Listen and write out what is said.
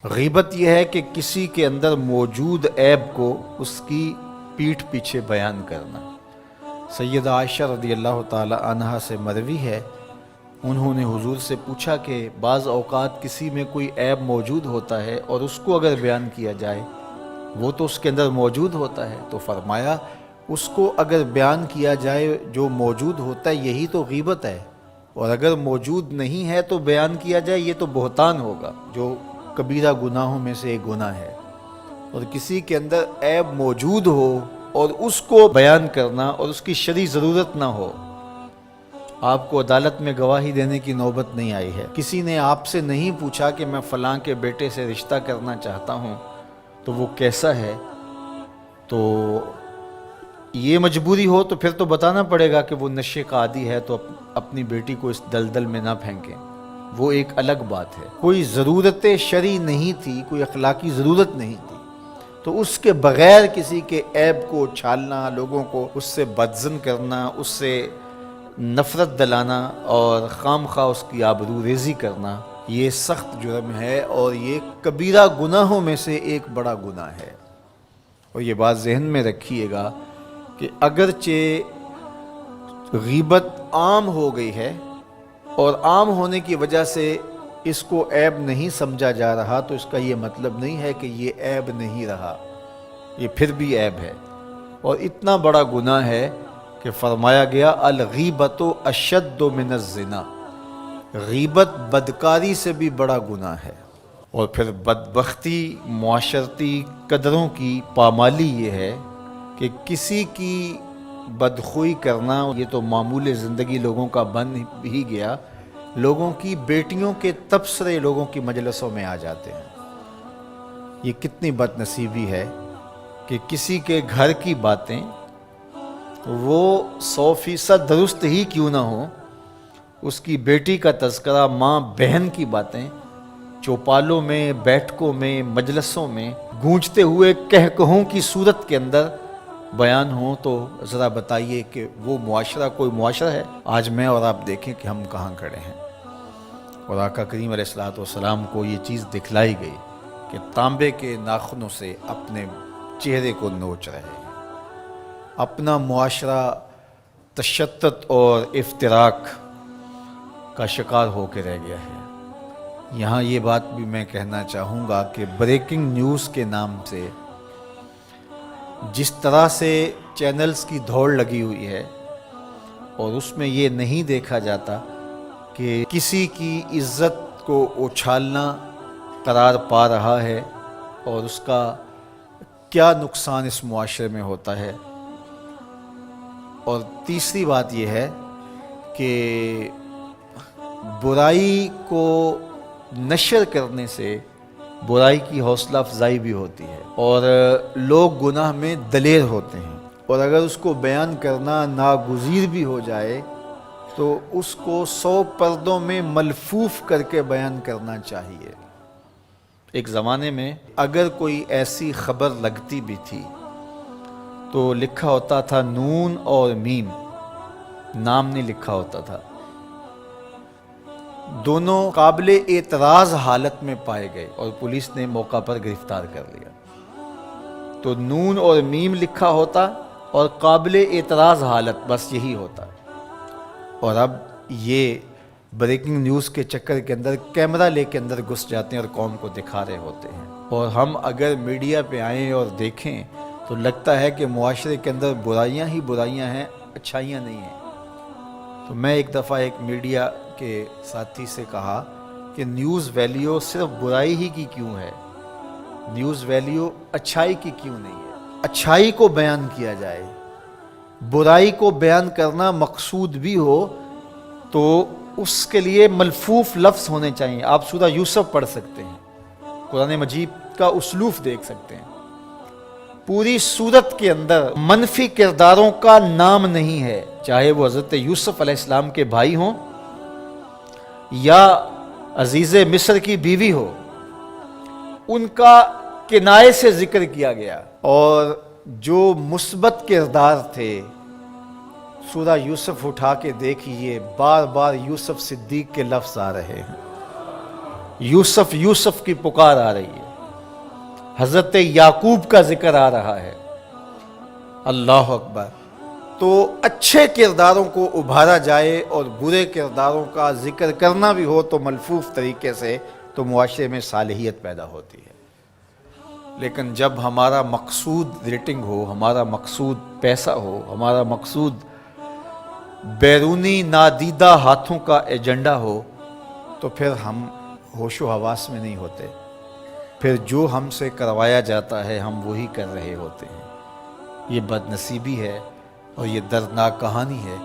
غیبت یہ ہے کہ کسی کے اندر موجود عیب کو اس کی پیٹھ پیچھے بیان کرنا۔ سیدہ عائشہ رضی اللہ تعالی عنہا سے مروی ہے، انہوں نے حضور سے پوچھا کہ بعض اوقات کسی میں کوئی عیب موجود ہوتا ہے اور اس کو اگر بیان کیا جائے، وہ تو اس کے اندر موجود ہوتا ہے، تو فرمایا اس کو اگر بیان کیا جائے جو موجود ہوتا ہے یہی تو غیبت ہے، اور اگر موجود نہیں ہے تو بیان کیا جائے یہ تو بہتان ہوگا، جو کبیرہ گناہوں میں سے ایک گناہ ہے۔ اور کسی کے اندر عیب موجود ہو اور اس کو بیان کرنا اور اس کی شرعی ضرورت نہ ہو، آپ کو عدالت میں گواہی دینے کی نوبت نہیں آئی ہے، کسی نے آپ سے نہیں پوچھا کہ میں فلاں کے بیٹے سے رشتہ کرنا چاہتا ہوں تو وہ کیسا ہے، تو یہ مجبوری ہو تو پھر تو بتانا پڑے گا کہ وہ نشے کا عادی ہے، تو اپنی بیٹی کو اس دلدل میں نہ پھینکیں، وہ ایک الگ بات ہے۔ کوئی ضرورت شرعی نہیں تھی، کوئی اخلاقی ضرورت نہیں تھی، تو اس کے بغیر کسی کے عیب کو چھالنا، لوگوں کو اس سے بدظن کرنا، اس سے نفرت دلانا اور خام خواہ اس کی آبرو ریزی کرنا، یہ سخت جرم ہے اور یہ کبیرہ گناہوں میں سے ایک بڑا گناہ ہے۔ اور یہ بات ذہن میں رکھیے گا کہ اگرچہ غیبت عام ہو گئی ہے اور عام ہونے کی وجہ سے اس کو عیب نہیں سمجھا جا رہا، تو اس کا یہ مطلب نہیں ہے کہ یہ عیب نہیں رہا، یہ پھر بھی عیب ہے اور اتنا بڑا گناہ ہے کہ فرمایا گیا الغیبۃ اشد من الزنا، غیبت بدکاری سے بھی بڑا گناہ ہے۔ اور پھر بدبختی معاشرتی قدروں کی پامالی یہ ہے کہ کسی کی بدخوئی کرنا یہ تو معمول زندگی لوگوں کا بن ہی گیا، لوگوں کی بیٹیوں کے تبصرے لوگوں کی مجلسوں میں آ جاتے ہیں۔ یہ کتنی بد نصیبی ہے کہ کسی کے گھر کی باتیں وہ 100% درست ہی کیوں نہ ہو، اس کی بیٹی کا تذکرہ، ماں بہن کی باتیں چوپالوں میں، بیٹھکوں میں، مجلسوں میں گونجتے ہوئے کہکہوں کی صورت کے اندر بیان ہوں، تو ذرا بتائیے کہ وہ معاشرہ کوئی معاشرہ ہے؟ آج میں اور آپ دیکھیں کہ ہم کہاں کھڑے ہیں۔ اور آقا کریم علیہ الصلوۃ والسلام کو یہ چیز دکھلائی گئی کہ تانبے کے ناخنوں سے اپنے چہرے کو نوچ رہے ہیں۔ اپنا معاشرہ تشدد اور افتراق کا شکار ہو کے رہ گیا ہے۔ یہاں یہ بات بھی میں کہنا چاہوں گا کہ بریکنگ نیوز کے نام سے جس طرح سے چینلز کی دوڑ لگی ہوئی ہے، اور اس میں یہ نہیں دیکھا جاتا کہ کسی کی عزت کو اچھالنا قرار پا رہا ہے اور اس کا کیا نقصان اس معاشرے میں ہوتا ہے۔ اور تیسری بات یہ ہے کہ برائی کو نشر کرنے سے برائی کی حوصلہ افزائی بھی ہوتی ہے اور لوگ گناہ میں دلیر ہوتے ہیں، اور اگر اس کو بیان کرنا ناگزیر بھی ہو جائے تو اس کو 100 پردوں میں ملفوف کر کے بیان کرنا چاہیے۔ ایک زمانے میں اگر کوئی ایسی خبر لگتی بھی تھی تو لکھا ہوتا تھا نون اور میم، نام نہیں لکھا ہوتا تھا، دونوں قابل اعتراض حالت میں پائے گئے اور پولیس نے موقع پر گرفتار کر لیا۔ تو نون اور میم لکھا ہوتا اور قابل اعتراض حالت، بس یہی ہوتا۔ اور اب یہ بریکنگ نیوز کے چکر کے اندر کیمرہ لے کے اندر گھس جاتے ہیں اور قوم کو دکھا رہے ہوتے ہیں، اور ہم اگر میڈیا پہ آئیں اور دیکھیں تو لگتا ہے کہ معاشرے کے اندر برائیاں ہی برائیاں ہیں، اچھائیاں نہیں ہیں۔ تو میں ایک دفعہ ایک میڈیا کے ساتھی سے کہا کہ نیوز ویلیو صرف برائی ہی کی کیوں ہے، نیوز ویلیو اچھائی کی کیوں نہیں ہے؟ اچھائی کو بیان کیا جائے، برائی کو بیان کرنا مقصود بھی ہو تو اس کے لیے ملفوف لفظ ہونے چاہیے۔ آپ سورہ یوسف پڑھ سکتے ہیں، قرآن مجید کا اسلوب دیکھ سکتے ہیں، پوری سورت کے اندر منفی کرداروں کا نام نہیں ہے، چاہے وہ حضرت یوسف علیہ السلام کے بھائی ہوں یا عزیز مصر کی بیوی ہو، ان کا کنایے سے ذکر کیا گیا۔ اور جو مثبت کردار تھے، سورہ یوسف اٹھا کے دیکھیے، بار بار یوسف صدیق کے لفظ آ رہے ہیں، یوسف یوسف کی پکار آ رہی ہے، حضرت یعقوب کا ذکر آ رہا ہے۔ اللہ اکبر۔ تو اچھے کرداروں کو ابھارا جائے اور برے کرداروں کا ذکر کرنا بھی ہو تو ملفوف طریقے سے، تو معاشرے میں صالحیت پیدا ہوتی ہے۔ لیکن جب ہمارا مقصود ریٹنگ ہو، ہمارا مقصود پیسہ ہو، ہمارا مقصود بیرونی نادیدہ ہاتھوں کا ایجنڈا ہو، تو پھر ہم ہوش و حواس میں نہیں ہوتے، پھر جو ہم سے کروایا جاتا ہے ہم وہی کر رہے ہوتے ہیں۔ یہ بد نصیبی ہے اور یہ دردناک کہانی ہے۔